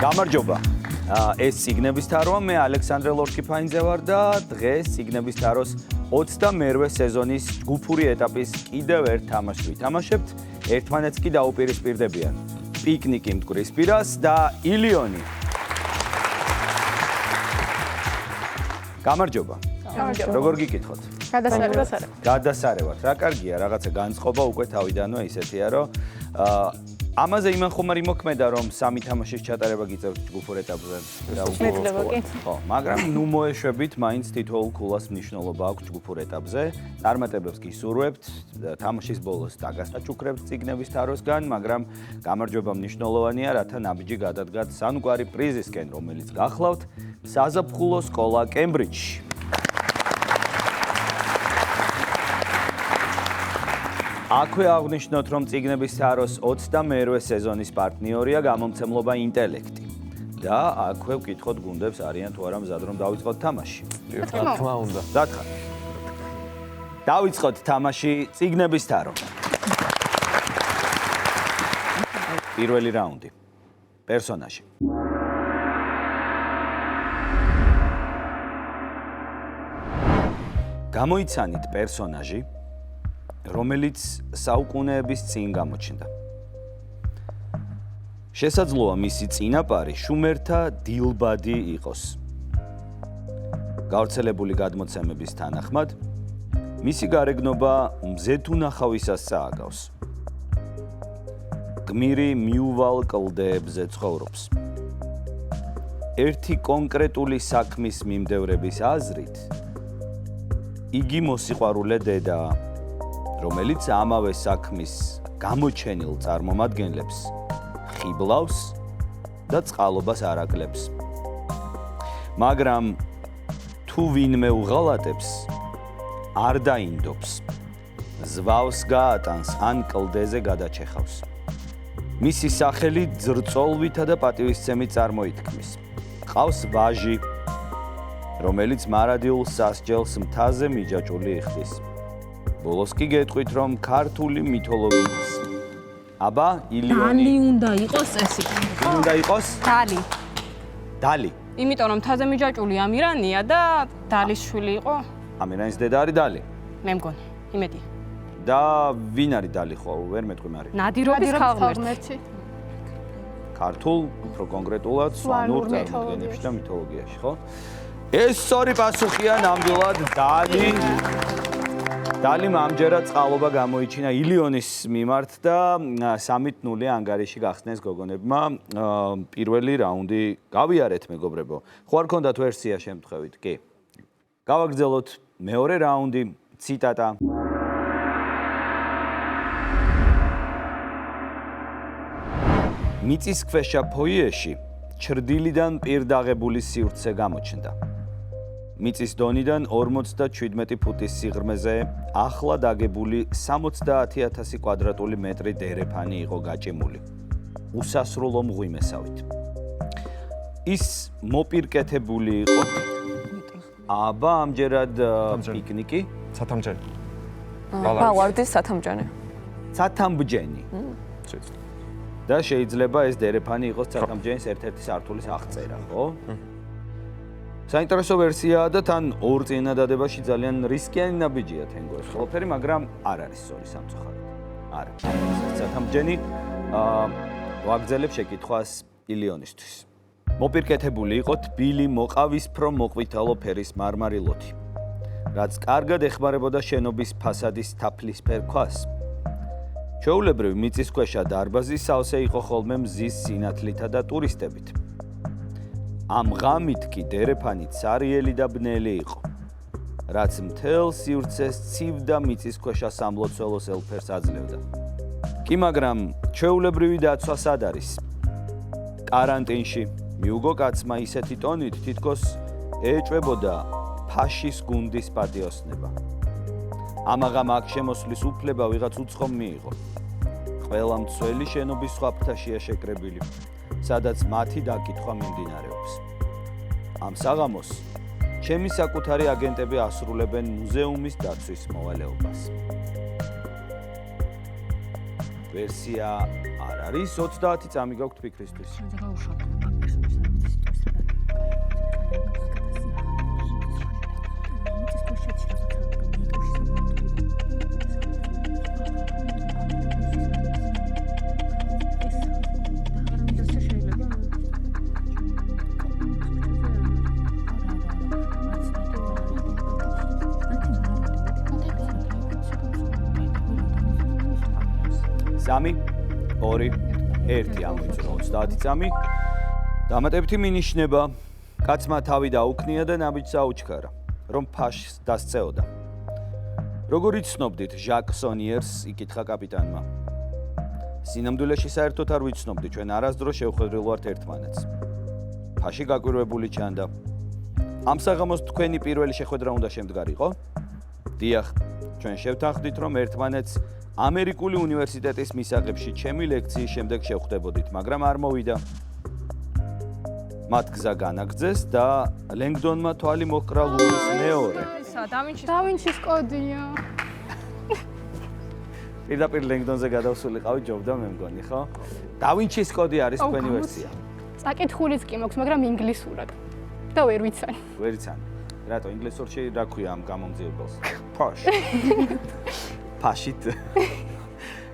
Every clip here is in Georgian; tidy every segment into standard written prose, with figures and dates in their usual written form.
გამარჯობა. ეს სიგნების თაროა, მე ალექსანდრე ლორკიფაინზე ვარ და დღეს სიგნების თაროს 22-ვე სეზონის ჯგუფური ეტაპის კიდევ ერთ თამაშს ვითამაშებთ. ერთმანეთს კი დაუპირისპირდებიან პიკნიკი მტკვრის პირას და ილიონი. გამარჯობა. როგორ გიკითხოთ? გადასარევად. რა კარგია, რაღაცა განწყობა უკვე თავიდანვე ისეთია, რომ ამაზე იმან ხომ არ იმოქმედა, რომ სამი თამაშის ჩატარება გიწევთ ჯგუფურ ეტაპზე. ხო, მაგრამ ნუ მოეშვებით, მაინც თითოეულ ქულას მნიშვნელობა აქვს ჯგუფურ ეტაპზე. წარმატებებს გისურვებთ, თამაშის ბოლოს დაგასაჩუქრებთ სიგნების თაროსგან, მაგრამ გამარჯვება მნიშვნელოვანია, რათა ნაბიჯი გადადგათ სანუკვარი პრიზისკენ, რომელიც გახლავთ საზაფხულო სკოლა კემბრიჯში. აქვე აღნიშნოთ, რომ წიგნების თაროს 22-ვე სეზონის პარტნიორია გამომცემლობა ინტელექტი. და აქვე ვკითხოთ გუნდებს არიან თუ არა მზად რომ დავიწყოთ თამაში. რა თქმა უნდა. დათხრა. დავიწყოთ თამაში წიგნების თარო. პირველი რაუნდი. პერსონაჟი. გამოიცანით პერსონაჟი, რომელიც საუკუნეების წინ გამოჩნდა. შესაძლოა მისი წინაპარი შუმერთა დილბადი იყოს. გავრცელებული გადმოცემების თანახმად, მისი გარეგნობა მზეთუნახავისას წააგავს. გმირი მიუვალ კლდეებზე ცხოვრობს. ერთი კონკრეტული საქმის მიმდევრების აზრით, იგი მოსიყვარულე დედაა, რომელიც ამავე საქმის გამოჩენილ წარმომადგენლებს ხიბლავს და წყალობას არაკლებს. მაგრამ თუ ვინმე უღალატებს, არ დაინდობს, ზვავს გაატანს ან კლდეზე გადაჩეხავს. მისი სახელი ძრწოლვითა და პატივისცემით წარმოითქმის. ყავს ვაჟი, რომელიც მარადიულ სასჯელს მთაზე მიჯაჭვული იხდის. ბოლოს კი გეტყვით, რომ ქართული მითოლოგიის. აბა, ილიონი. დალი უნდა იყოს ესე. ვინ უნდა იყოს? დალი. დალი. იმიტომ რომ თაზე მიჯაჭვული ამირანია და დალის შვილი იყო. ამირანის დედა არის დალი. მე მგონი, იმედი. და ვინ არის დალი ხო? ვერ მეტყვი მარი. ნადირობის ქალღმერთი. ქართულ, უფრო კონკრეტულად, სვანურ წარმოდგენებში და მითოლოგიაში, ხო? ეს სწორი პასუხია ნამდვილად დალი. დალიმ ამჯერად წყალობა გამოიჩინა ილიონის მიმართ და 3-0 ანგარიში გახსნეს გოგონებმა. პირველი რაუნდი გავიარეთ, მეგობრებო. ხო არ გქონდათ ვერსია შემთხვევით? კი. გავაგრძელოთ მეორე რაუნდი, ციტატა. მიწისქვეშა ფოიეში ჩრდილიდან პირდაღებული სივრცე გამოჩნდა. მიწის დონიდან 57 ფუტის სიღრმეზე ახლა დაგებული 70,000 კვადრატული მეტრი დერეფანი იყო გაჭიმული. უსასრულო მღვიმესავით. ის მოპირკეთებული იყო. აბა, ამჯერად პიკნიკი. სათამჯენი. ბავარდის სათამჯენი. სათამბჯენი. და შეიძლება ეს დერეფანი იყოს სათამბჯენის ერთ-ერთი სართულის აღწერა, ხო? საინტერესო ვერსიაა და თან ორ წინადადებაში ძალიან რისკიანი ნაბიჯია თენგო ეს ყველაფერი, მაგრამ არ არის სწორი სამწუხაროდ. არა. სათამბჯენი ვაგრძელებ შეკითხვას ილიონისთვის. მოპირკეთებული იყო თბილი მოყავისფრო მოყვითალო ფერის მარმარილოთი, რაც კარგად ეხმარებოდა შენობის ფასადის თაფლისფერ ქვას. ჩვეულებრივ მიწისქვეშა დარბაზი სავსე იყო ხოლმე მზის სინათლითა და ტურისტებით. ამ ღამით კი დერეფანი ცარიელი და ბნელი იყო, რაც მთელ სივრცეს ცივ და მიწისქვეშა სამლოცველოს ელფერს აძლევდა. კი მაგრამ ჩვეულებრივი დაცვა სად არის? კარანტინში მიუგო კაცმა ისეთი ტონით, თითქოს ეჭვებოდა ფაშის გუნდის პატიოსნება. ამაღამ აქ შემოსვლის უფლება ვიღაც უცხომ მიიღო. ყველა მცველი შენობის სხვა ფრთაშია შეკრებილი, სადაც მათი დაკითხვა მიმდინარეობს. ამ საღამოს ჩემი საკუთარი აგენტები ასრულებენ მუზეუმის დაცვის მოვალეობას. ვერსია არ არის 30 წამი გაქვთ ფიქრისთვის. სამი, 2, 1 ამოიწურა 30 წამი. დამატებითი მინიშნება. კაცმა თავი დაუქნია და ნაბიჯს აუჩქარა, რომ ფაშს დასწეოდა. როგორ იცნობდით ჟაკ სონიერს, იკითხა კაპიტანმა. სინამდვილეში საერთოდ არ ვიცნობდი, ჩვენ არასდროს შევხვედრილ ვართ ერთმანეთს. ფაში გაკვირვებული ჩანდა. ამ საღამოს თქვენი პირველი შეხვედრა უნდა შემდგარიყო? დიახ, ჩვენ შევთანხმდით, რომ ერთმანეთს ამერიკული უნივერსიტეტის მისაღებში ჩემი ლექციის შემდეგ შევხვდებოდით, მაგრამ არ მოვიდა. მათ გზა განაგრძეს და ლენგდონმა თვალი მოჰკრა ლუის მეორე. დავინჩის კოდია. პირდაპირ ლენგდონზე გადავსულიყავი, ჯობდა მე მგონი, ხო? დავინჩის კოდი არის თქვენი ვერსია. საკითხულიც კი მაქვს, მაგრამ ინგლისურად. და ვერ ვიცანი. ვერ იცანი. რატო ინგლისურში რა ქვია ამ გამომძიებელს? ფაშ. ფაშით.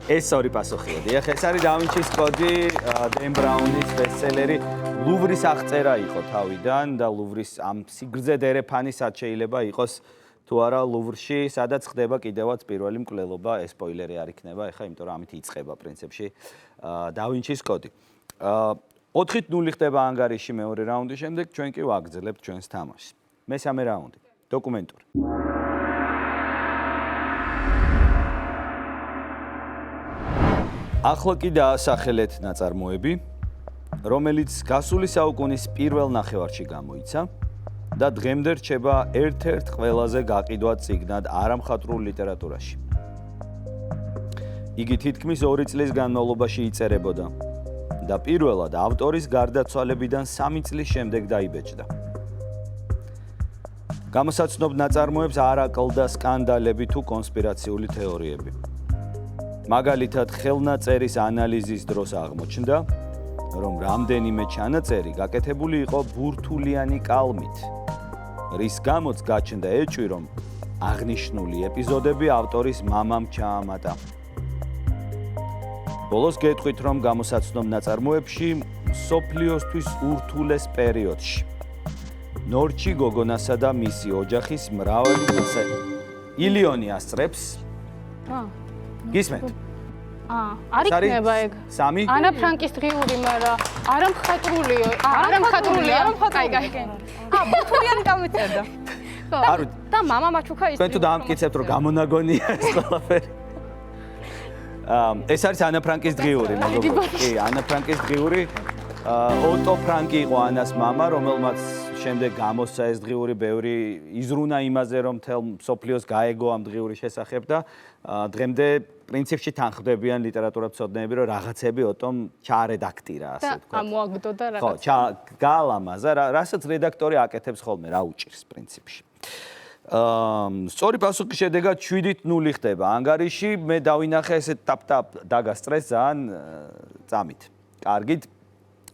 ეს ორი პასუხია. დიახ, ეს არის დავინჩის კოდი, დენ ბრაუნის ბესტსელერი. ლუვრის აღწერა იყო თავიდან და ლუვრის ამ სიგრძე დერეფანი სად შეიძლება იყოს თუ არა ლუვრში, სადაც ხდება კიდევაც პირველი მკვლელობა, ეს სპოილერი არ იქნება, ეხლა იმიტომ რომ ამით იწყება პრინციპში დავინჩის კოდი. 4-0 ხდება ანგარიში მეორე რაუნდის შემდეგ, ჩვენ კი ვაგრძელებთ ჩვენს თამაშს. მესამე რაუნდი, დოკუმენტური. ახლა კი დაასახელეთ ნაწარმოები, რომელიც გასული საუკუნის პირველ ნახევარში გამოიცა და დღემდე რჩება ერთ-ერთ ყველაზე გაყიდვად წიგნად არამხატვრულ ლიტერატურაში. იგი თითქმის 2 წლის განმავლობაში იწერებოდა და პირველად ავტორის გარდაცვალებიდან 3 წლის შემდეგ დაიბეჭდა. გამოსაცნობ ნაწარმოებს არ აკლდა სკანდალები თუ კონსპირაციული თეორიები. მაგალითად, ხელნაწერის ანალიზის დროს აღმოჩნდა, რომ რამდენიმე ჩანაწერი გაკეთებული იყო ბურთულიანი კალმით, რის გამოც გაჩნდა ეჭვი, რომ აღნიშნული ეპიზოდები ავტორის მამამ ჩაამატა. ბოლოს გეტყვით, რომ გამოსაცნობ ნაწარმოებში მსოფლიოსთვის ურთულეს პერიოდში ნორჩი გოგონასა და მისი ოჯახის მრავალი ფიცე ილიონი ასწრებს. გისმენთ? არ იქნება ეგ. 3? ანა ფრანკის დღიური, მაგრამ არამხატრულიო. არამხატრულია. ბურთულიანი გამეწერდა. არ და მამა მაჩუქა ის. თქვენ თუ დაამტკიცებთ, რომ გამონაგონია ეს ყველაფერი. ეს არის ანა ფრანკის დღიური, მეგობრებო. კი, ანა ფრანკის დღიური. ოტო ფრანკი იყო ანას მამა, რომელმაც შემდეგ გამოსცა ეს დღიური, ბევრი იზრუნა იმაზე, რომ მთელ მსოფლიოს გაეგო ამ დღიურის შესახებ და დღემდე პრინციპში თანხმდებიან ლიტერატურათმცოდნეები, რომ რაღაცები ოტომ ჩაარედაქტირა, ასე ვთქვათ. და ამოაგდო და რაღაც. ხო, გაალამაზა, რასაც რედაქტორი აკეთებს ხოლმე, რა უჭირს პრინციპში. სწორი პასუხის შედეგად 7-0 ხდება ანგარიში, მე დავინახე ესე ტაპ-ტაპ დაგასწრეს ძალიან წამით. კარგით,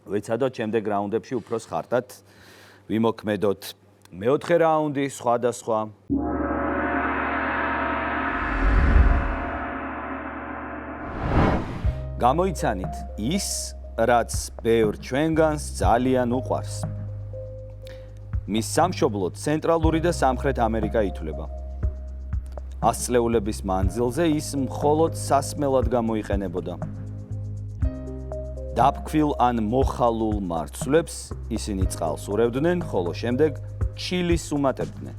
ვეცადოთ შემდეგ რაუნდებში უფრო სხარტად ვიმოქმედოთ. მეოთხე რაუნდი, სხვადასხვა. გამოიცანით ის, რაც ბევრ ჩვენგანს ძალიან უყვარს. მის სამშობლოდ ცენტრალური და სამხრეთ ამერიკა ითვლება. 100 წლეულების მანძილზე ის მხოლოდ სასმელად გამოიყენებოდა. დაფქვილ ან მოხალულ მარცვლებს ისინი წყალს ურევდნენ, ხოლო შემდეგ ჩილის უმატებდნენ.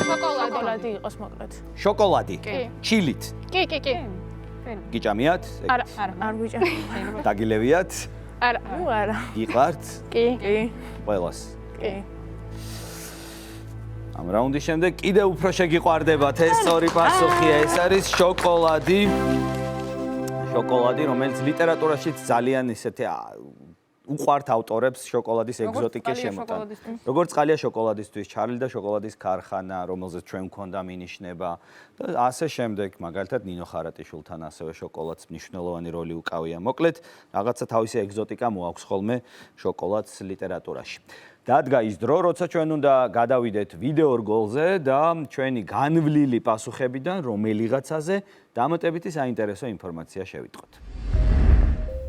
შოკოლადი იყოს მოკლედ. შოკოლადი? ჩილით? კი. გიჭამიათ? არა. არ ვიჭამი. დაგილევიათ? არა. არა. იყართ? კი. ყველას. კი. ამ რაუნდის შემდეგ კიდევ უფრო შეგიყვარდებათ, ეს სწორი პასუხია, ეს არის შოკოლადი. შოკოლადი, რომელიც ლიტერატურაშიც ძალიან ისეთი უყვართ ავტორებს შოკოლადის ეგზოტიკის შემოტანა. როგორც ყალია შოკოლადისთვის, ჩარლი და შოკოლადის ქარხანა, რომელზეც ჩვენ მქონდა მინიშნება და ასე შემდეგ, მაგალითად ნინო ხარატიშვილთან ასევე შოკოლადს მნიშვნელოვანი როლი უკავია. მოკლედ, რაღაცა თავისი ეგზოტიკა მოაქვს ხოლმე შოკოლადს ლიტერატურაში. დადგა ის დრო, როცა ჩვენ უნდა გადავიდეთ ვიდეო რგოლზე და ჩვენი განვლილი პასუხებიდან რომელიღაცაზე დამატებითი საინტერესო ინფორმაცია შევიტყოთ.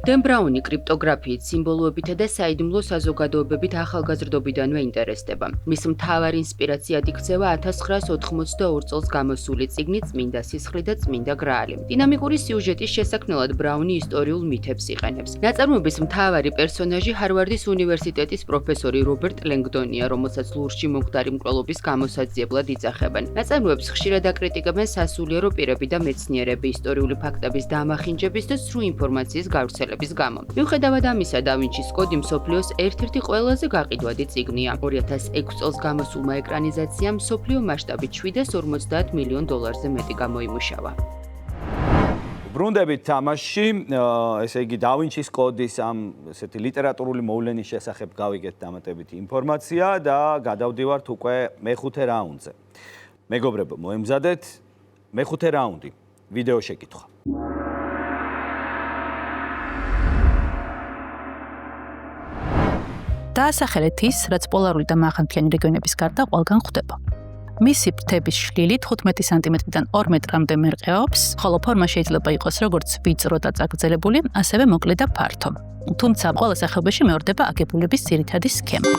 დენ ბრაუნი კრიპტოგრაფიით, სიმბოლოებითა და საიდუმლო საზოგადოებებით ახალგაზრდობიდანვე ინტერესდება. მის მთავარი ინსპირაციად იქცევა 1982 წელს გამოსული წიგნი წმინდა სისხლი და წმინდა გრაალი. დინამიკური სიუჟეტის შესაქმნელად ბრაუნი ისტორიულ მითებს იყენებს. ნაწარმოების მთავარი პერსონაჟი ჰარვარდის უნივერსიტეტის პროფესორი რობერტ ლენგდონია, რომელსაც ლურჯი მომხდარი მკვლელობის გამოსაძიებლად იძახებენ. ნაწარმოებს ხშირად აკრიტიკებენ სასულიერო პირები და მეცნიერები, ისტორიული ფაქტების დამახინჯების და სრულ ინფორმაციის გავრცელების გამო. მიუხედავად ამისა, და ვინჩის კოდი მსოფლიოს ერთ-ერთი ყველაზე გაყიდვადი წიგნია. 2006 წელს გამოსულმა ეკრანიზაციამ მსოფლიო მასშტაბით $750 მილიონ მეტი გამოიმუშავა. ბრუნდებით თამაში, ესე იგი დავინჩის კოდის ამ ესეთი ლიტერატურული მოვლენის შესახებ გავიგეთ დამატებითი ინფორმაცია და გადავდივართ უკვე მეხუთე რაუნდზე. მეგობრებო, მოემზადეთ მეხუთე რაუნდი. ვიდეო შეკითხვა. დაასახელეთ ის, რაც პოლარული და მაღალმთიანი რეგიონების გარდა ყველგან ხდება. მისი ფრთების შლილი 15 სანტიმეტრიდან 2 მეტრამდე მერყეობს, ხოლო ფორმა შეიძლება იყოს როგორც ვიწრო და წაგრძელებული, ასევე მოკლე და ფართო. თუმცა ყველა სახეობაში მეორდება აგებულების ძირითადი სქემა.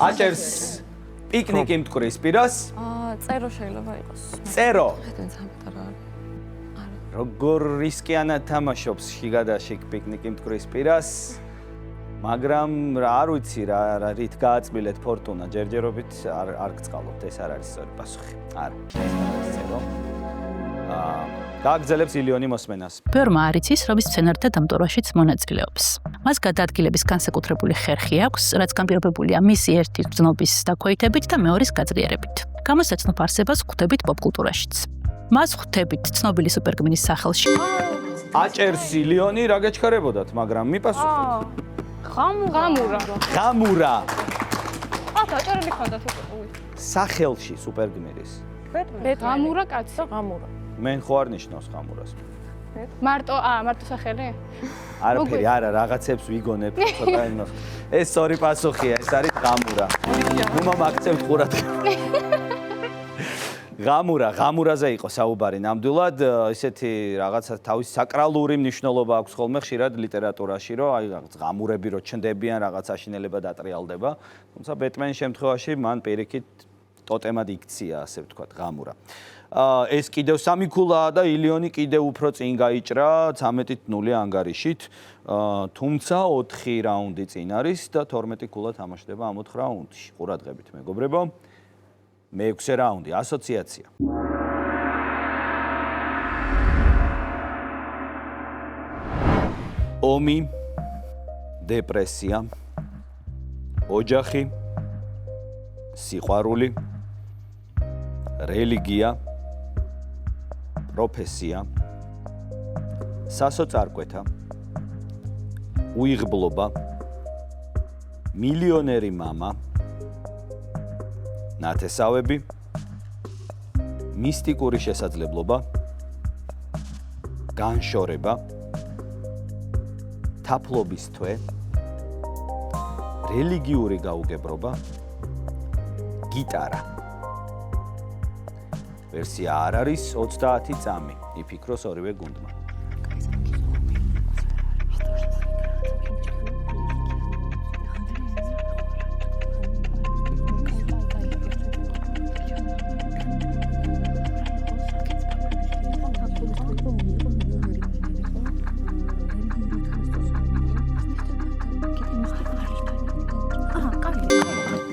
აჭერს პიკნიკი მტკვრის პირას. წერო შეიძლება იყოს. წერო. ხედენ სამყარო. როგორ რისკიანად თამაშობს შიგადაში პიკნიკი მტკვრის პირას. მაგრამ არ ვიცი რა რით გააწმილეთ ფორტუნა ჯერჯერობით არ გწყალობთ ეს არ არის სწორი პასუხი. არა. წერო. გააგრძელებს ილიონი მოსმენას. ბევრმა არ იცის, რომ ის სცენართა დამტვერვაშიც მონაწილეობს. მას გადაადგილების განსაკუთრებული ხერხი აქვს, რაც განპირობებულია მისი ერთი გრძნობის დაქვეითებით და მეორის გაძლიერებით. გამოსაცნობ არსებას ხვდებით პოპკულტურაშიც. მას ხვდებით ცნობილი სუპერგმირის სახელში. აჭერს ილიონი რა გეჩქარებოდათ, მაგრამ მიპასუხეთ. ღამურა. ღამურა. დაჭერილი ხონდა თუ სახელში სუპერგმირის. ღამურა კაცი. ღამურა. მენ ხო არ ნიშნავს ღამურას. მარტო სახელი? არაფერი, არა, რაღაცებს ვიგონებ, ცოტა იმას. ეს სწორი პასუხია, ეს არის ღამურა. ნუ მომაქცევთ ყურადღება. ღამურაზე იყო საუბარი ნამდვილად, ისეთი რაღაცა თავის საკრალური მნიშვნელობა აქვს ხოლმე ხშირად ლიტერატურაში, რომ აი რაღაც ღამურები რო ჩნდებიან, რაღაც აშინელება დატრიალდება, თუმცა ბეტმენის შემთხვევაში მან პირიქით ტოტემად იქცია, ასე ვთქვათ, ღამურა. ეს კიდევ 3 ქულაა და ილიონი კიდევ უფრო წინ გაიჭრა 13-0 ანგარიშით, თუმცა 4 რაუნდი წინ არის და 12 ქულა თამაშდება ამ 4 რაუნდში. ყურადღებით, მეგობრებო. მეექვსე რაუნდი, ასოციაცია. ომი, დეპრესია, ოჯახი, სიყვარული, რელიგია, პროფესია, სასოწარკვეთა, უიღბლობა, მილიონერი მამა, ნათესავები, მისტიკური შესაძლებლობა, განშორება, თაფლობის თვე, რელიგიური გაუგებრობა, გიტარა. ვერსია არ არის 30 წამი, იფიქროს ორივე გუნდმა.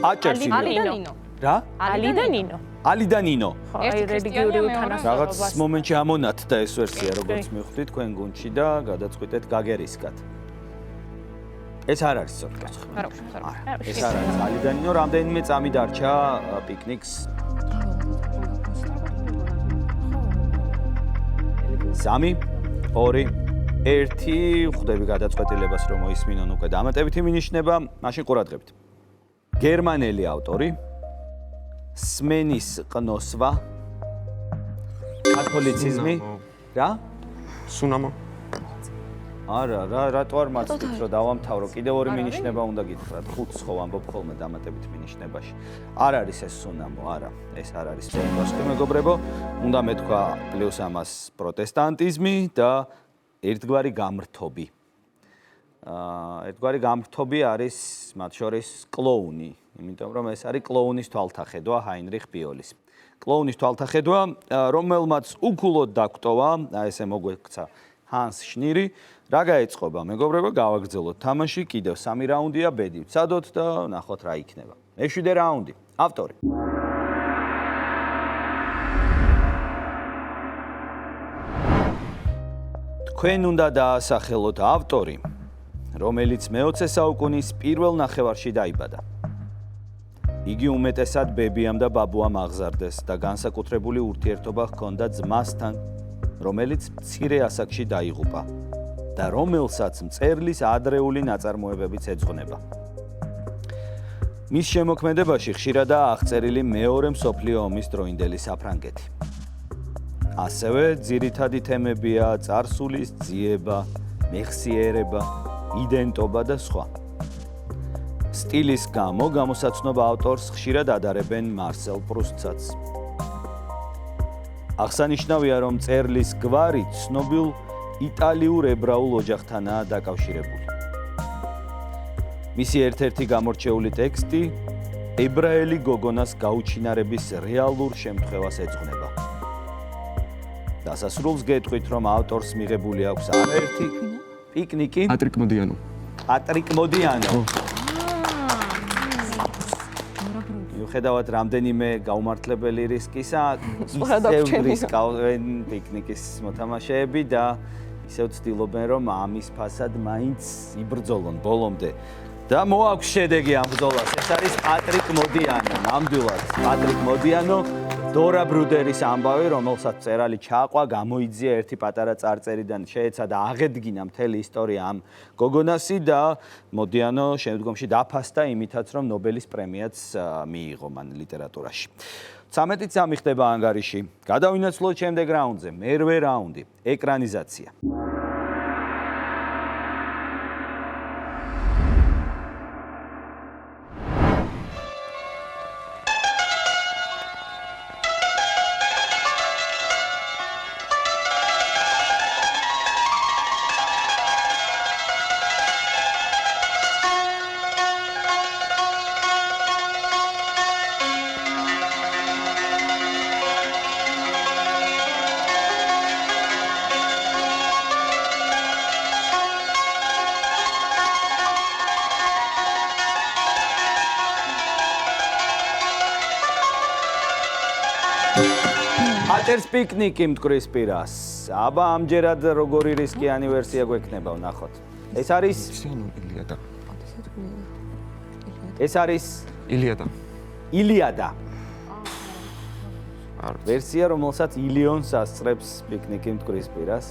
აჭერს ალიდანინო. რა? ალიდანინო. ალიდანინო. აი რელიგიური უთანასწორობა. რაღაც მომენტში ამონათდა ეს ვერსია, როგორც მივხვდით თქვენ გუნდში და გადაწყვიტეთ გაგერისკათ. ეს არ არის სწორი პასუხი. არა, ეს არ არის ალიდანინო, რამდენიმე წამი დარჩა პიკნიკს. 3, 2, ერთი ხვდები გადაწყვეტილებას რომ მოისმინონ უკვე დამატებითი მინიშნება, მაშინ ყურადღებით. გერმანელი ავტორი, სმენის ყნოსვა, კათოლიციზმი, რა? სუნამო. არა, რატო არ მაცდით რომ დავამთავრო? კიდევ ორი მინიშნება უნდა გითხრათ. 5 ხო ვამბობ ხოლმე დამატებით მინიშნებაში. არ არის ეს სუნამო, არა. ეს არ არის პასუხი, მეგობრებო. უნდა მეთქვა პლუს ამას პროტესტანტიზმი და ერთგვარი გამრთობი. ერთგვარი გამრთობი არის მათ შორის კლოუნი, იმიტომ რომ ეს არის კლოუნის თვალთახედვა ჰაინრიხ ბიოლის. კლოუნის თვალთახედვა, რომელმაც უქულოდ დაგვტოვა, ესე მოგვექცა ჰანს შნირი. რა გაეწყობა, მეგობრებო, გავაგრძელოთ თამაში, კიდევ 3 რაუნდია, ბედი ვცადოთ და ნახოთ რა იქნება. მე-7 რაუნდი. ავტორი. თქვენ უნდა დაასახელოთ ავტორი, რომელიც მე-20 საუკუნის პირველ ნახევარში დაიბადა. იგი უმეტესად ბებიამ და ბაბუამ აღზარდეს და განსაკუთრებული ურთიერთობა ჰქონდა ძმასთან, რომელიც მცირე ასაკში დაიღუპა და რომელსაც მწერლის ადრეული ნაწარმოებებიც ეძღვნება. მის შემოქმედებაში ხშირადაა აღწერილი მეორე მსოფლიო ომის დროინდელი საფრანგეთი. ასევე ძირითადი თემებია წარსულის ძიება, მეხსიერება, იდენტობა და სხვა. სტილის გამო გამოსაცნობ ავტორს ხშირად ადარებენ მარსელ პრუსტსაც. აღსანიშნავია, რომ მწერლის გვარი ცნობილ იტალიურ ებრაულ ოჯახთანაა დაკავშირებული. მისი ერთ-ერთი გამორჩეული ტექსტი ებრაელი გოგონას გაუჩინარების რეალურ შემთხვევას ეძღვნება. დასასრულს გეტყვით, რომ ავტორს მიღებული აქვს არაერთი პიკნიკი. პატრიკ მოდიანო. პატრიკ მოდიანო. მიუხედავად რამდენიმე გაუმართლებელი რისკისა, ისევ რისკავენ პიკნიკის მოთამაშეები და ისევ ცდილობენ, რომ ამის ფასად მაინც იბრძოლონ ბოლომდე. და მოაქვს შედეგი ამ ბრძოლას. ეს არის პატრიკ მოდიანო, ნამდვილად. პატრიკ მოდიანო, დორა ბრუდერის ამბავი, რომელსაც წერალი ჩაყვა, გამოიძია ერთი პატარა წარწერიდან, შეეცადა აღედგინა მთელი ისტორია ამ გოგონასი და მოდიანო შემდგომში დაფასდა იმითაც, რომ ნობელის პრემიაც მიიღო მან ლიტერატურაში. 13-3 ხდება ანგარიში. გადავინაცვლოთ შემდეგ რაუნდზე, მერვე რაუნდი, ეკრანიზაცია. აჭერს პიკნიკი მტკვრის პირას. აბა ამჯერად როგორი რისკიანი ვერსია გვექნება, ვნახოთ. ეს არის ილიადა. ეს არის ილიადა. ილიადა. ვერსია, რომელსაც ილიონს ასწრებს პიკნიკი მტკვრის პირას.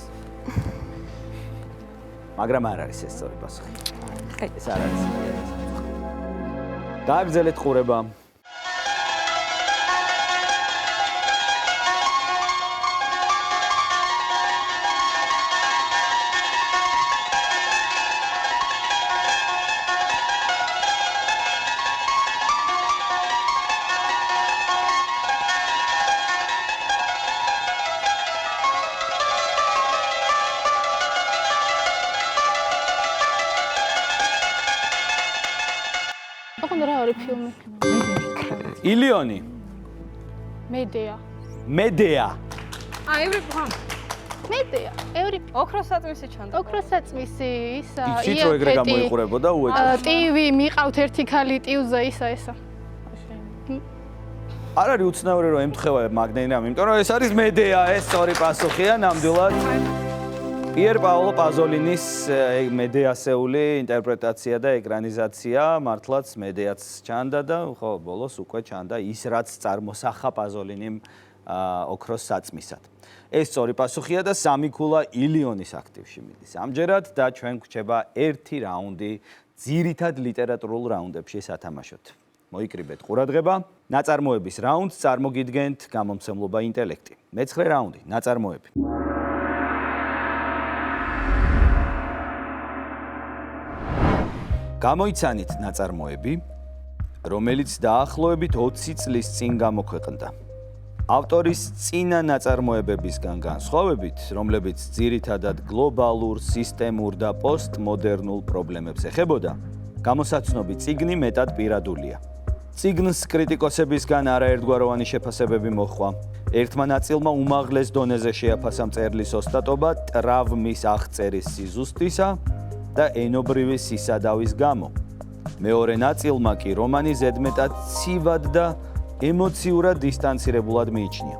მაგრამ არ არის ეს სწორი პასუხი. ეს არ არის. გააგრძელეთ ყურება. ილიონი. მედეა. მედეა. მედეა. ევრიპი. ოქროსაწმისი ჩანდა. ოქროსაწმისი ისა იცით რომ ეგრე გამოიყურებოდა უეჭვს. ტივი მიყავთ ერთი ქალი ტივზე ისა. არ არის უცნაური რომ ემთხვევა მაგნეინამ, იმიტომ რომ ეს არის მედეა, ეს სწორი პასუხია ნამდვილად. პიერ პაოლო პაზოლინის მედეასეული ინტერპრეტაცია და ეკრანიზაცია, მართლაც მედეაც ჩანდა და ხო, ბოლოს უკვე ჩანდა ის, რაც წარმოსახა პაზოლინიმ ოქროს საწმისად. ეს სწორი პასუხია და 3 ქულა ილიონის აქტივში მიდის. ამჯერად და ჩვენ გვჭება 1 რაუნდი ძირითად ლიტერატურულ რაუნდებში სათამაშოთ. მოიკრიბეთ ყურადღება. ნაწარმოების რაუნდს წარმოგიდგენთ გამომცემლობა ინტელექტი. მე-9 რაუნდი ნაწარმოები. გამოიცანით ნაწარმოები, რომელიც დაახლოებით 20 წლის წინ გამოქვეყნდა. ავტორის წინა ნაწარმოებებისგან განსხვავებით, რომლებიც ძირითადად გლობალურ, სისტემურ და პოსტმოდერნულ პრობლემებს ეხებოდა, გამოსაცნობი წიგნი მეტად პირადულია. წიგნს კრიტიკოსებისგან არაერთგვაროვანი შეფასებები მოჰყვა. ერთმა ნაწილმა უმაღლეს დონეზე შეაფასა მწერლის ოსტატობა ტრავმის აღწერის სიზუსტისა და ენობრივი სისადავის გამო. მეორე ნაწილმა კი რომანი ზედმეტად ცივად და ემოციურად დისტანცირებულად მიიჩნია.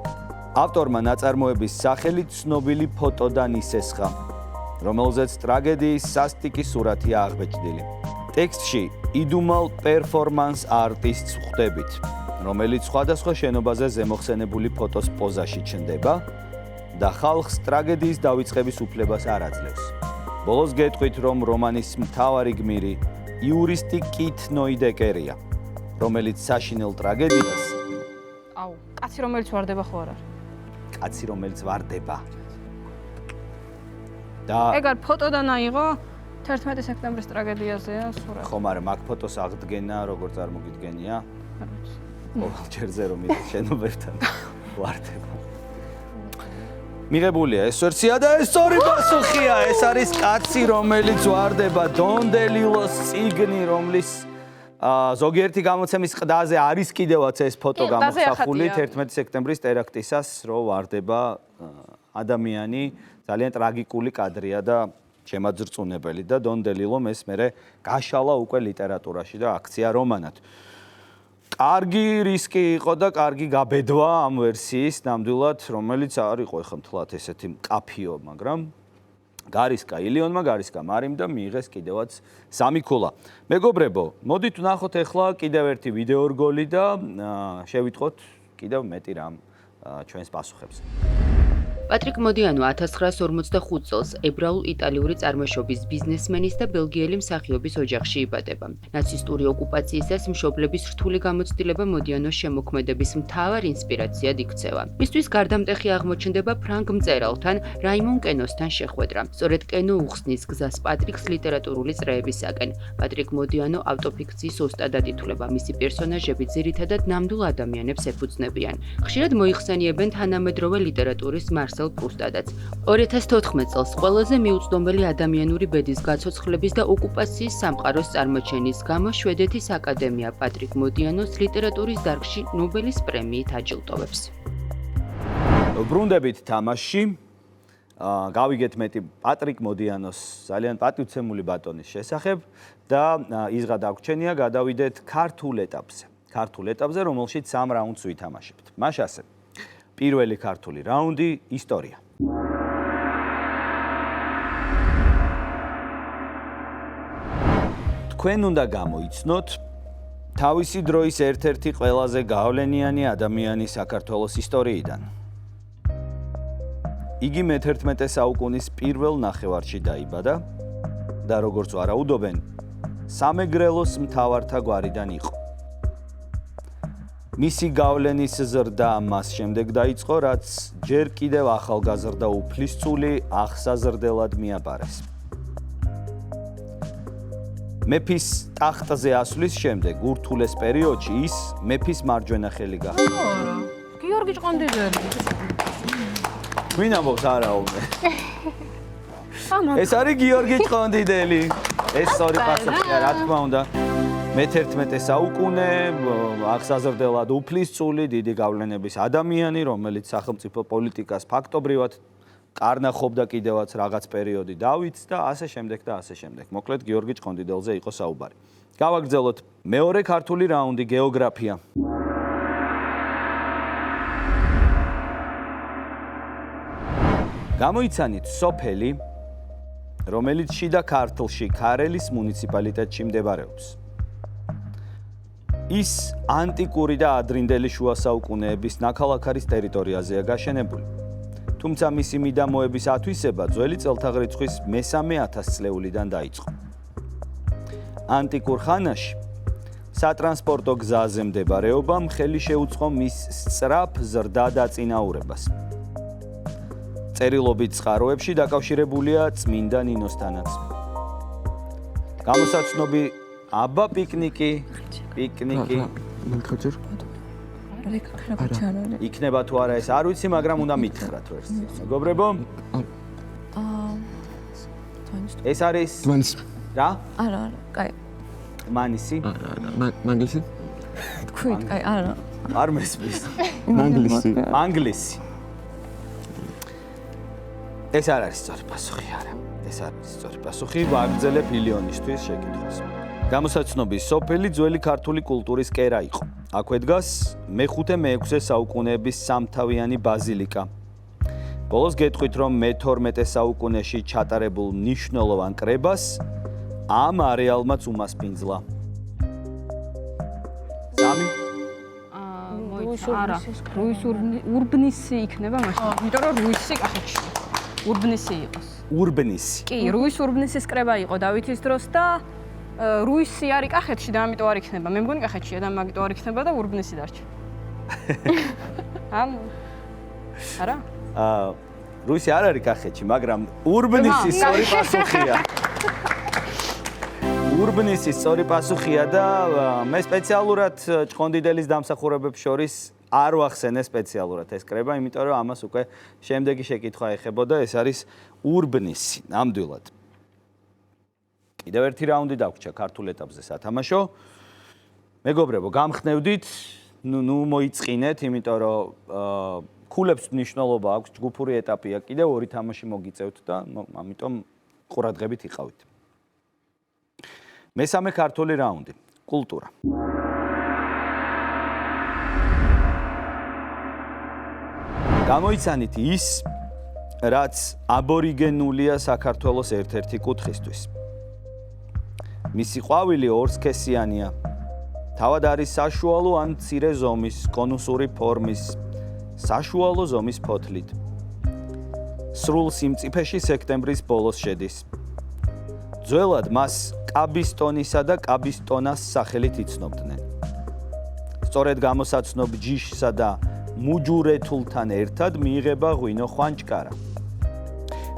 ავტორმა ნაწარმოების სახელი ცნობილი ფოტოდან ისესხა, რომელზეც ტრაგედიის სასტიკი სურათია აღბეჭდილი. ტექსტში იდუმალ პერფორმანს არტისტს ხვდებით, რომელიც სხვადასხვა შენობაზე ზემოხსენებული ფოტოს პოზაში ჩნდება და ხალხს ტრაგედიის დავიწყების უფლებას არ აძლევს. ბოლოს გეტყვით, რომ რომანის მთავარი გმირი იურისტი კით ნოიდეკერია, რომელიც საშინელ ტრაგედიას აუ, კაცი რომელიც ვარდება ხო არ არის? კაცი რომელიც ვარდება. და ეგ არ ფოტოდან აიღო 11 სექტემბრის ტრაგედიაზეა სურათი. ხომ არა, მაგ ფოტოს აღდგენა როგორ წარმოგიდგენია? ყოველ ჯერზე რომ ის შენობებთან ვარდება. მიღებულია ეს ვერსია და ეს სწორი პასუხია. ეს არის კაცი, რომელიც ვარდება, დონ დელილოს წიგნი, რომლის ზოგიერთი გამოცემის ყდაზე არის კიდევაც ეს ფოტო გამოსახული 11 სექტემბრის ტერაქტისას, რო ვარდება ადამიანი, ძალიან ტრაგიკული კადრია და შემაძრწუნებელი და დონ დელილომ ეს მერე გაშალა უკვე ლიტერატურაში და აქცია რომანად. კარგი რისკი იყო და კარგი გაბედვა ამ ვერსიის ნამდვილად, რომელიც არ იყო ეხლა მთლად ესეთი მკაფიო, მაგრამ გარისკა ილიონმა, გარისკა მარიმ და მიიღეს კიდევაც 3 ქულა. მეგობრებო, მოდით ვნახოთ ეხლა კიდევ ერთი ვიდეო რგოლი და შევიტყოთ კიდევ მეტი რამ ჩვენს პასუხებზე. პატრიკ მოდიანო 1945 წელს ებრაულ-იტალიური წარმოშობის ბიზნესმენის და ბელგიელი მსახიობის ოჯახში იბადება. ნაცისტური ოკუპაციისას მშობლების რთული გამოცდილება მოდიანოს შემოქმედების მთავარ ინსპირაციად იქცევა. მისთვის გარდამტეხი აღმოჩნდება ფრანგ მწერალთან რაიმონ კენოსთან შეხვედრა. სწორედ კენო უხსნის გზას პატრიკს ლიტერატურული წრეებისაკენ. პატრიკ მოდიანო ავტოფიქციის ოსტატად ითვლება. მისი პერსონაჟები ძირითადად ნამდვილ ადამიანებს ეფუძნებიან. ხშირად მოიხსენიებენ თანამედროვე ლიტერატურის მარსელ პრუსტადაც. 2014 წელს ყველაზე მიუწვდომელი ადამიანური ბედის გაცოცხლების და ოკუპაციის სამყაროს წარმოჩენის გამო შვედეთის აკადემია პატრიკ მოდიანოს ლიტერატურის დარგში ნობელის პრემიით აჯილდოვებს. ბრუნდებით თამაშში. გავიგეთ მეტი პატრიკ მოდიანოს ძალიან პატივცემული ბატონის შესახებ და ის გადაგვჩენია გადავიდეთ ქართულ ეტაპზე. ქართულ ეტაპზე, რომელშიც 3 რაუნდს ვითამაშებთ. მას ასე. პირველი ქართული რაუნდი ისტორია. თქვენ უნდა გამოიცნოთ თავისი დროის ერთ-ერთი ყველაზე გავლენიანი ადამიანი საქართველოს ისტორიიდან. იგი მე-11 საუკუნის პირველ ნახევარში დაიბადა და როგორც ვარაუდობენ, სამეგრელოს მთავართა გვარიდან იყო. მისი გავლენის ზრდა მას შემდეგ დაიწყო, რაც ჯერ კიდევ ახალგაზრდა უფლისწული აღსაზრდელად მიაბარეს. მეფის ტახტზე ასვლის შემდეგ ურთულეს პერიოდში ის მეფის მარჯვენა ხელი გახდა. არა, გიორგი ჭყონდიდელი. ვინ ამბობს არაუმე? ეს არის გიორგი ჭყონდიდელი. ეს სწორი პასუხია, რა თქმა უნდა. მე-11 საუკუნე აღსაზრდელად უფლისწული დიდი გავლენების ადამიანი, რომელიც სახელმწიფო პოლიტიკას ფაქტობრივად კარნახობდა კიდევაც რაღაც პერიოდი დავით და ასე შემდეგ და ასე შემდეგ. მოკლედ გიორგი ჭყონდიდელზე იყო საუბარი. გავაგრძელოთ მეორე ქართული რაუნდი გეოგრაფია. გამოიცანით სოფელი, რომელიც შიდა ქართლში ქარელის მუნიციპალიტეტში მდებარეობს. ის ანტიკური და ადრინდელი შუა საუკუნეების ნაქალაქარის ტერიტორიაზეა გაშენებული. თუმცა მისი მიდამოების ათვისება ძველი წელთაღრიცხვის მე-3000 წლეულიდან დაიწყო. ანტიკურ ხანაში სატრანსპორტო გზაზე მდებარეობამ ხელი შეუწყო მის სწრაფ ზრდა დაწინაურებას. წერილობით წყაროებში დაკავშირებულია წმინდა ნინოსთანაც. გამოსაცნობი აბა პიკნიკი. მიხაჯერ. იქნება თუ არა ეს არ ვიცი, მაგრამ უნდა მითხრათ ვერს. მეგობრებო? ეს არის მანს. რა? არა, კაი. მანისი? მანგლისი? თქვით, კაი, არა. არ მესმის. მანგლისი. მანგლისი. ეს არ არის სწორი პასუხი, არა. ეს არ არის სწორი პასუხი, ვაგრძელებ ილიონისთვის შეკითხვას. გამოსაცნობის სოფელი ძველი ქართული კულტურის კერა იყო. აქვე დგას მე-5-მე-6 საუკუნეების სამთავიანი ბაზილიკა. ბოლოს გეტყვით, რომ მე-12 საუკუნეში ჩატარებულ მნიშვნელოვან კრებას ამ არეალმაც უმასპინძლა. სამი არა, რუის ურბნისი იქნება მაშინ. იმიტომ რომ რუისი კახეთში. ურბნისი იყოს. ურბნისი. კი, რუის ურბნისის კრება იყო დავითის დროს და რუისი არის კახეთში და ამიტომ არ იქნება. მე მგონი კახეთშია და მაგიტომ არ იქნება და ურბნისი დარჩა. არა? რუისი არ არის კახეთში, მაგრამ ურბნისი სწორი პასუხია. ურბნისი სწორი პასუხია და მე სპეციალურად ჭყონდიდელის დამსახურებებს შორის არ ვახსენე სპეციალურად ეს კრება, იმიტომ რომ ამას უკვე შემდეგი შეკითხვა ეხებოდა, ეს არის ურბნისი. ნამდვილად. კიდევ ერთი რაუნდი დაგვრჩა ქართულ ეტაპზე სათამაშო. მეგობრებო, გამხნევდით, ნუ მოიწყინეთ, იმიტომ რომ ქულებს მნიშვნელობა აქვს, ჯგუფური ეტაპია, კიდევ ორი თამაში მოგიწევთ და ამიტომ ყურადღებით იყავით. მესამე ქართული რაუნდი. კულტურა. გამოიცანით ის, რაც აბორიგენულია საქართველოს ერთ-ერთი კუთხისთვის. მისი ყვავილი ორსქესიანია. თავად არის საშუალო ან მცირე ზომის, კონუსური ფორმის, საშუალო ზომის ფოთლით. სრულ სიმწიფეში სექტემბრის ბოლოს შედის. ძველად მას კაბისტონისა და კაბისტონას სახელით იცნობდნენ. სწორედ გამოსაცნობ ჯიშსა და მუჯურეთულთან ერთად მიიღება ღვინო ხვანჭკარა.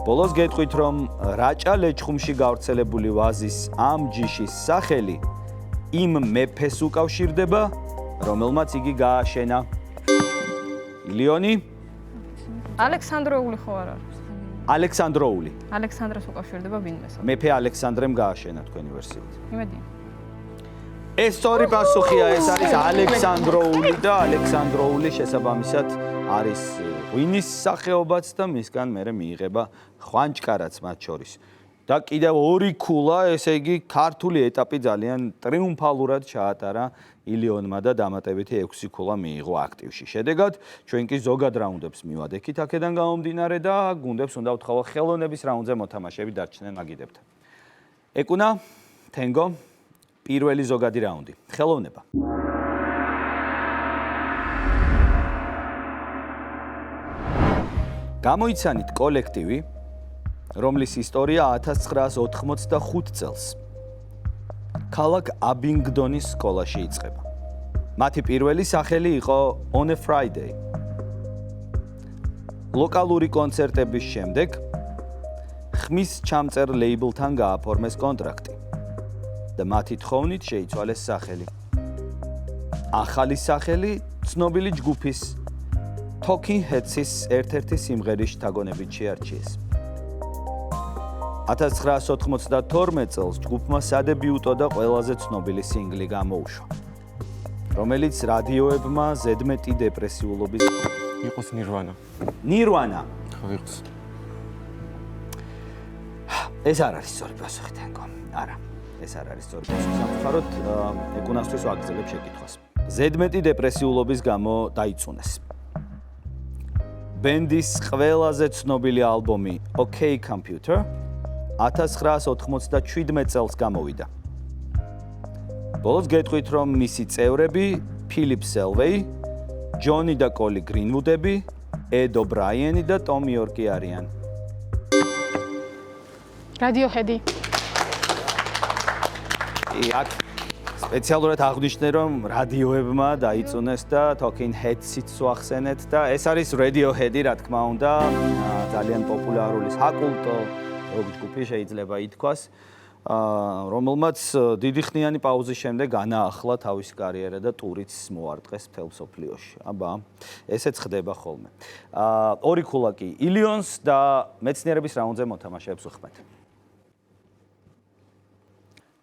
ბოლოს გეტყვით, რომ რაჭა ლეჩხუმში გავრცელებული ვაზის ამ ჯიშის სახელი იმ მეფეს უკავშირდება, რომელმაც იგი გააშენა. ლიონი? ალექსანდროული ხო არ არის? ალექსანდროული. ალექსანდრეს უკავშირდება ვინმეს? მეფე ალექსანდრემ გააშენა თქვენი ვერსიით. იმედი. ეს სწორი პასუხია, ეს არის ალექსანდროული და ალექსანდროული შესაბამისად არის ღვინის სახეობაც და მისგან მერე მიიღება ხვანჭკარაც მათ შორის. და კიდევ ორი ქულა, ესე იგი ქართული ეტაპი ძალიან ტრიუმფალურად ჩაატარა ილიონმა და დამატებითი 6 ქულა მიიღო აქტივში. შედეგად ჩვენ კი ზოგად რაუნდებს მივადექით აქედან გამომდინარე და გუნდებს უნდა ვთხოვო ხელოვნების რაუნდზე მოთამაშეები დარჩნენ მაგიდებთან. ეკუნა თენგო პირველი ზოგადი რაუნდი. ხელოვნება. გამოიცანით კოლექტივი, რომლის ისტორია 1985 წელს ქალაქ აბინგდონის სკოლაში იწყება. მათი პირველი სახელი იყო On a Friday. ლოკალური კონცერტების შემდეგ ხმის ჩამწერ ლეიბლთან გააფორმეს კონტრაქტი და მათი თხოვნით შეიცვალეს სახელი. ახალი სახელი ცნობილი ჯგუფის Talking Heads-ის ერთ-ერთი სიმღერის შთაგონებით შეარჩიეს. 1992 წელს ჯგუფმა სადებიუტო და ყველაზე ცნობილი სინგლი გამოუშვა, რომელიც რადიოებმა ზედმეტი დეპრესიულობის იყოს ნირვანა. ნირვანა. ხო იყოს. ეს არ არის სწორი პასუხი თენგო. არა, ეს არ არის სწორი პასუხი. სამწუხაროდ ეკუნასთვის ვაგრძელებ შეკითხვას. ზედმეტი დეპრესიულობის გამო დაიწუნეს. ბენდის ყველაზე ცნობილი ალბომი OK Computer 1997 წელს გამოვიდა. ბოლოს გეტყვით, რომ მისი წევრები ფილიპ სელვეი, ჯონი და კოლი გრინვუდები, ედ ობრაიენი და ტომ იორკი არიან. Radiohead-ი. აქ სპეციალურად აღნიშნე, რომ რადიოებმა დაიწუნეს და Talking Heads-იც ვახსენეთ და ეს არის Radiohead-ი, რა თქმა უნდა, ძალიან პოპულარული საკულტო როკ ჯგუფი შეიძლება ითქვას, რომელმაც დიდი ხნიანი პაუზის შემდეგ განაახლა თავისი კარიერა და ტურიც მოარტყეს მთელ მსოფლიოში. აბა, ესეც ხდება ხოლმე. ორი ქულა კი ილიონს და მეცნიერების რაუნდზე მოთამაშეებს ვხმეთ.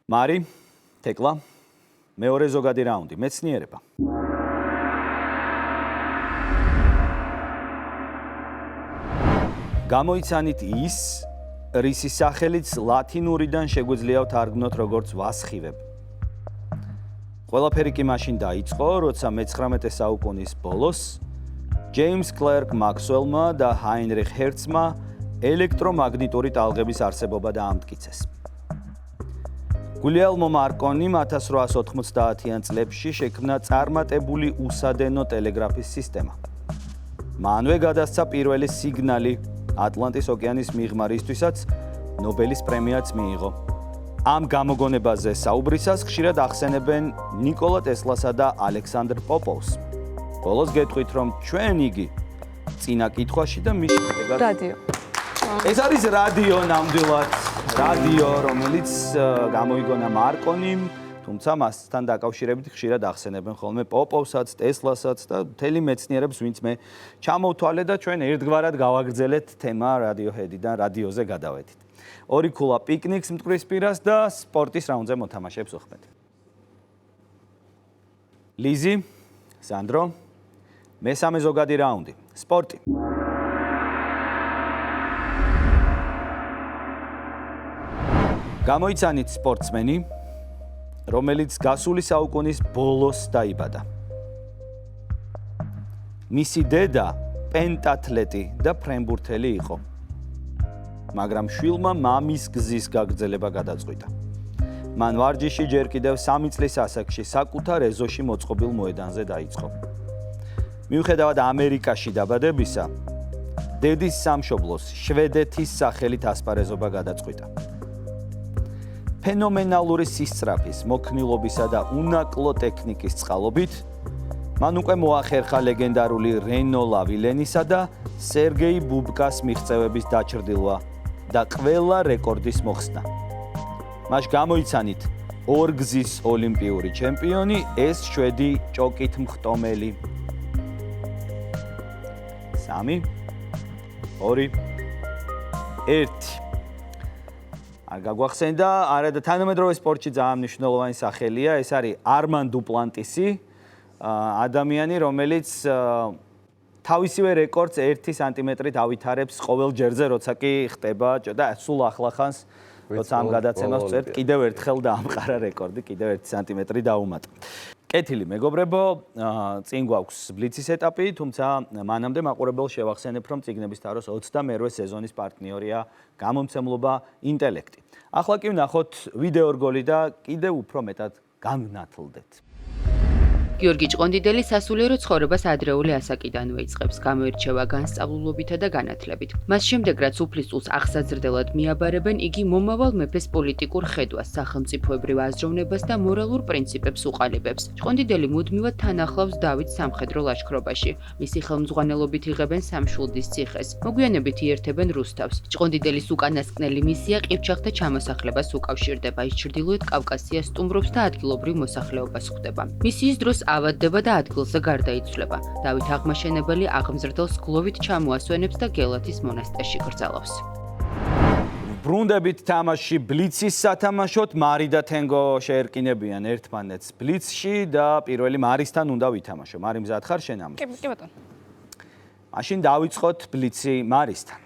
მარი, თეკლა, მეორე ზოგადი რაუნდი, მეცნიერება. გამოიცანით ის, რისი სახელიც ლათინურიდან შეგვიძლია ვთარგმნოთ როგორც ვასხივებ. ყველაფერი კი მაშინ დაიწყო, როცა მე-19 საუკუნის ბოლოს ჯეიმს კლერკ მაქსველმა და ჰაინრიხ ჰერცმა ელექტრომაგნიტური ტალღების არსებობა დაამტკიცეს. გულიელმო მარკონიმ 1890-იან წლებში შექმნა წარმატებული უსადენო ტელეგრაფის სისტემა. მანვე გადასცა პირველი სიგნალი ატლანტის ოკეანის მიღმარისთვისაც ნობელის პრემიაც მიიღო. ამ გამოგონებაზე საუბრისას ხშირად ახსენებენ ნიკოლა ტესლასა და ალექსანდრ პოპოვს. ბოლოს გეტყვით, რომ ჩვენ იგი წინა კითხვაში და მის შედეგად რადიო. ეს არის რადიო ნამდვილად. რადიო, რომელიც გამოიგონა მარკონიმ, თუმცა მასთან დაკავშირებით ხშირად ახსენებენ ხოლმე პოპოვსაც, ტესლასაც და მთელი მეცნიერებს, ვინც მე ჩამოვთვალე და ჩვენ ერთგვარად გავაგრძელეთ თემა რადიოჰედიდან რადიოზე გადავედით. ორი ქულა პიკნიკს მტკვრის პირას და სპორტის რაუნდზე მოთამაშეებს ვხმეთ. ლიზი, სანდრო, მესამე ზოგადი რაუნდი, სპორტი. გამოიცანით სპორტსმენი, რომელიც გასული საუკუნის ბოლოს დაიბადა. მისი დედა პენტათლეტი და ფრენბურთელი იყო. მაგრამ შვილმა მამის გზის გაგრძელება გადაწყვიტა. მან ვარჯიში ჯერ კიდევ 3 წლის ასაკში საკუთარ ეზოში მოწყობილ მოედანზე დაიწყო. მიუხედავად ამერიკაში დაბადებისა, დედის სამშობლოს შვედეთის სახელით ასპარეზობა გადაწყვიტა. ფენომენალური სისწრაფის, მოქნილობისა და უნაკლო ტექნიკის წყალობით მან უკვე მოახერხა ლეგენდარული რენო ლავილენისა და სერგეი ბუბკას მიღწევების დაჩრდილვა და ყველა რეკორდის მოხსნა. მას გამოიცანით ორგზის ოლიმპიური ჩემპიონი, ეს შვედი ჭოკით მხტომელი. 3 2 1 არ გაგვახსენდა, არა და თანამედროვე სპორტში ძალიან მნიშვნელოვანი სახელია, ეს არის არმან დუპლანტისი, ადამიანი, რომელიც თავისივე რეკორდს 1 სანტიმეტრით ავითარებს ყოველ ჯერზე, როცა კი ხდება და სულ ახლახანს, როცა ამ გადაცემას ვწერთ, კიდევ ერთხელ დაამყარა რეკორდი, კიდევ 1 სანტიმეტრი დაუმატა. კეთილი მეგობრებო, წინ გვაქვს ბლიცის ეტაპი, თუმცა მანამდე მაყურებელს შევახსენებ, რომ წიგნების თაროს 28 სეზონის პარტნიორია გამომცემლობა ინტელექტი. ახლა კი ვნახოთ ვიდეო რგოლი და კიდევ უფრო მეტად განვნათლდეთ. გიორგი ჭყონდიდელი სასულიერო ცხოვრებას ადრეული ასაკიდანვე იწყებს, გამოირჩევა განსწავლულობითა და განათლებით. მას შემდეგ, რაც უფლისწულს აღსაზრდელად მიაბარებენ, იგი მომავალ მეფეს პოლიტიკურ ხედვას, სახელმწიფოებრივ აზროვნებას და მორალურ პრინციპებს უყალიბებს. ჭყონდიდელი მუდმივად თან ახლავს დავითს სამხედრო ლაშქრობაში. მისი ხელმძღვანელობით იღებენ სამშვილდის ციხეს. მოგვიანებით იერთებენ რუსთავს. ჭყონდიდელის უკანასკნელი მისია ყივჩახთა ჩამოსახლებას უკავშირდება. ის ჩრდილოეთ კავკასიას სტუმრობს და ადგილობრივ მოსახლეობას ხვდება. მისიის დროს ავადდება და ადგილზე გარდაიცვლება. დავით აღმაშენებელი აღმზრდელს გლოვით ჩამოასვენებს და გელათის მონასტერში კრძალავს. ბრუნდებით თამაში ბლიცის სათამაშოდ, მარი და თენგო შეერკინებიან ერთმანეთს ბლიცში და პირველი მარისთან უნდა ვითამაშო. მარი მზად ხარ შენ ამას? კი ბატონო. მაშინ დავიწყოთ ბლიცი მარისთან.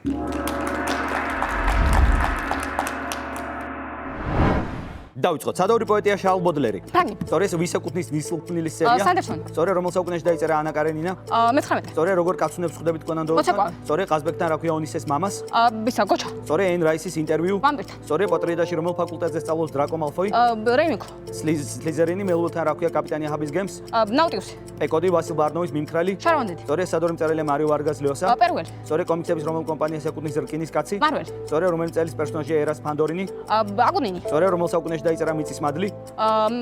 დავიწყოთ. სადავრი პოეტია შარლ ბოდლერი. ფრანგი. სწორედ ვის ეკუთვნის ნისლფნილის სერია? სანდერსონი. სწორედ რომელ საუკუნეში დაიწერა ანა კარენინა? მე-19. სწორედ როგორ კაცუნებს ხვდებით კონან დოილთან? მოცეკვავე. სწორედ ყაზბეგთან რა ქვია ონისეს მამას? ბისა გოჩა. სწორედ ენ რაისის ინტერვიუ? ვამპირთან. სწორედ პოტრიედაში რომელ ფაკულტეტზე სწავლობს დრაკო მალფოი? რეიმიკო. სლიზერინი მელულთან რა ქვია კაპიტანი ჰაბის გემს? ნაუტიუსი. პეკოდი ვასილ ბარნოვის მიმხრალი? შარვანდედი. სწორედ სადორი მწერალია მარიო ვარგას ლიოსა? პერუელი. სწორედ კომიქსების რომელ კომპანიას ეკუთვნის რკინის კაცი? მარველი. სწორედ რომელი წელის პერსონაჟია ერას ფანდორინი? აკუნინი. სწორედ რომელ საუკუნეში დაიწერა მიწის მადლი?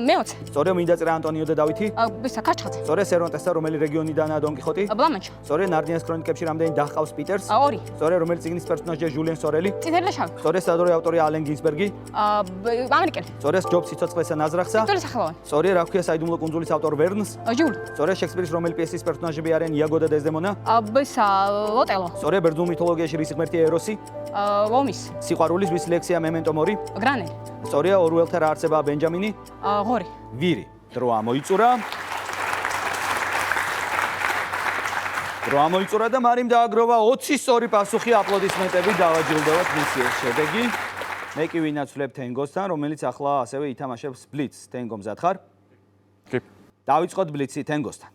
მე-20. სწორედ მინდა წერა ანტონიო და დავითი? ბისა ქაჩხაძე. სწორედ სერვანტესთან რომელი რეგიონიდანაა დონ კიხოტი? ბლამანჩო. სწორედ ნარნიას ქრონიკებში რამდენი და ჰყავს პიტერს? 2. სწორედ რომელი წიგნის პერსონაჟია ჟულიან სორელი? წითელი და შავი. სწორედ სადორი ავტორია ალენ გინსბერგი? ამერიკელი. სწორედ ჯობს სიცოცხლესა ნაზრახსა? ვიქტორი სახელოვანი. სწორედ რა ქვია საიდუმლო კუნძულის ავტორ ვერნს? ჟული. სწორედ შექსპირის რომელი პიესის პერსონაჟები არიან იაგო და დეზდემონა? ბისა ოტელო. სწორედ ბერძნულ მითოლოგიაში რის ღმერთია ეროსი? ვომის. სიყვარულის ვის ლექსია მემენტო მორი? გრანელი. სწორედ ორუელთა რა არსებაა ბენჯამინი? ღორი. ვირი. დრო ამოიწურა. დრო ამოიწურა და მარიმ დააგროვა 20 სწორი პასუხი, აპლოდისმენტები დავაჯილდოვოთ მისი შედეგი. მე კი ვინაცვლებ თენგოსთან, რომელიც ახლა ასევე ითამაშებს ბლიცს. თენგო მზად ხარ? კი. დავიწყოთ ბლიცი თენგოსთან.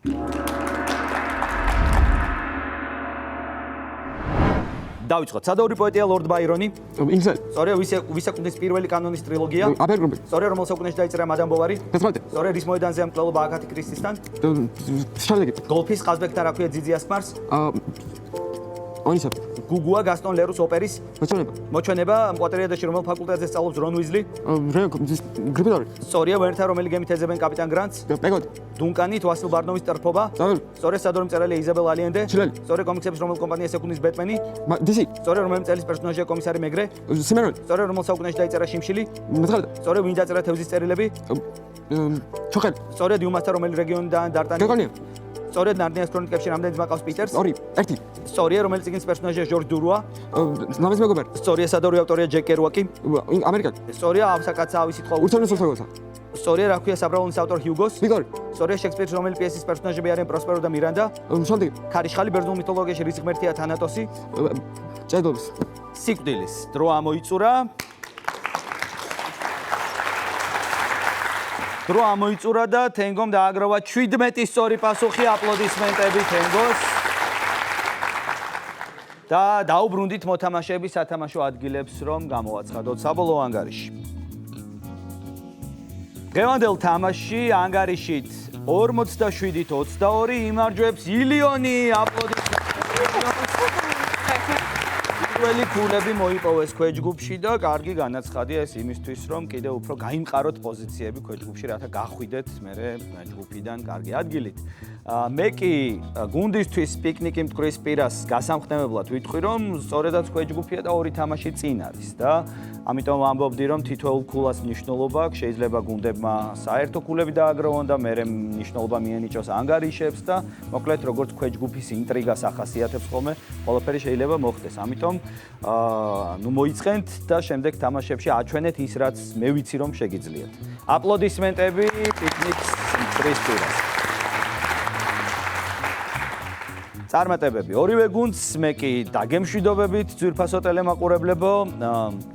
დავიწყოთ. სადავრი პოეტია ლორდ ბაირონი? ინგლისელი. სწორედ ვის ეკუთვნის პირველი კანონის ტრილოგია? აბერგრუბი. სწორედ რომელ საუკუნეში დაიწერა მადამ ბოვარი? თესმეტე. სწორედ რის მოედანზეა მკვლელობა აგათი კრისტისთან? შარლეგი. გოლფის ყაზბეგთან რა ქვია ძიძი ასმარს? ონისა. გუგუა გასტონ ლერუს ოპერის? მოჩვენება. მოჩვენება პოტრიედაში რომელ ფაკულტეტზე სწავლობს რონ უიზლი? გრიფინდორი. სწორია ვერთა რომელი გემით ეძებენ კაპიტან გრანტს? პეკოდი. დუნკანით ვასილ ბარნოვის ტრფობა? სწორედ სადორი მწერალია იზაბელ ალიენდე? ჩილელი. სწორედ კომიქსების რომელ კომპანიას ეკუთვნის ბეტმენი? დისი. სწორედ რომელი წელის პერსონაჟია კომისარი მეგრე? სიმერონი. სწორედ რომელ საუკუნეში დაიწერა შიმშილი? მეცხრე. სწორედ ვინ დაწერა თევზის წერილები? ჩოხელი. სწორედ იუმასთან რომელი რეგიონიდან დარტანი? გეკონია. სწორედ ნარნიას ქრონიკებში რამდენი ძმა ყავს პიტერს? 2. 1. სწორია რომელი წიგნის პერსონაჟია ჟორჯ დურუა? ნამის მეგობარი. სწორია სადორი ავტორია ჯეკ კერუაკი? ამერიკელი. სწორია ავსაკაცა ავის სიტყვა? ურთანის სოციალურსა. სწორია რა ქვია საბრალონის ავტორ ჰიუგოს? ვიქტორი. სწორია შექსპირის რომელი პიესის პერსონაჟები არიან პროსპერო და მირანდა? შემდეგი. ქარიშხალი ბერძნულ მითოლოგიაში რის ღმერთია თანატოსი? ჭედობის. სიკვდილის დრო ამოიწურა. დრო ამოიწურა და თენგომ დააგროვა 17 სწორი პასუხი, აპლოდისმენტები თენგოს. და დაუბრუნდით მოთამაშეების სათამაშო ადგილებს, რომ გამოვაცხადოთ საბოლოო ანგარიში. დღევანდელ თამაშში ანგარიშით 47-22 იმარჯვებს ილიონი, აპლოდისმენტები. პირველი ქულები მოიპოვეს ქვეჯგუფში და კარგი განაცხადია ეს იმისთვის, რომ კიდევ უფრო გაიმყაროთ პოზიციები ქვეჯგუფში, რათა გახვიდეთ მერე ჯგუფიდან კარგი ადგილით. მე კი გუნდისთვის პიკნიკი მტკვრის პირას გასამხნევებლად ვიტყვი, რომ სწორედაც ქვეჯგუფია და ორი თამაში წინ არის და ამიტომ ამბობდი, რომ თითოეულ ქულას მნიშვნელობა აქვს, შეიძლება გუნდებმა საერთო ქულები დააგროვონ და მერე მნიშვნელობა მიენიჭოს ანგარიშებს და მოკლედ როგორც ქვეჯგუფის ინტრიგას ახასიათებს ხოლმე, ყველაფერი შეიძლება მოხდეს. ამიტომ მოიწყენთ და შემდეგ თამაშებში აჩვენეთ ის, რაც მე ვიცი, რომ შეგიძლიათ. აპლოდისმენტები პიკნიკს მტკვრის პირას. წარმატებები ორივე გუნდს, მე კი დაგემშვიდობებით ძვირფასო ტელემაყურებლებო,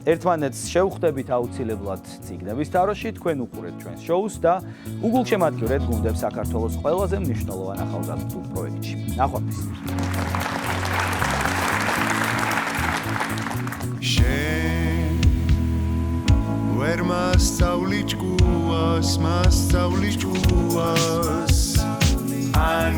ერთმანეთს შევხვდებით აუცილებლად ციგნების თაროში, თქვენ უყურეთ ჩვენს შოუს და უგულშემატკივრეთ გუნდებს საქართველოს ყველაზე მნიშვნელოვან ახალგაზრდულ პროექტში. ნახვამდის. ვერ მასწავლი ჭკუას, მასწავლი ჭკუას. ან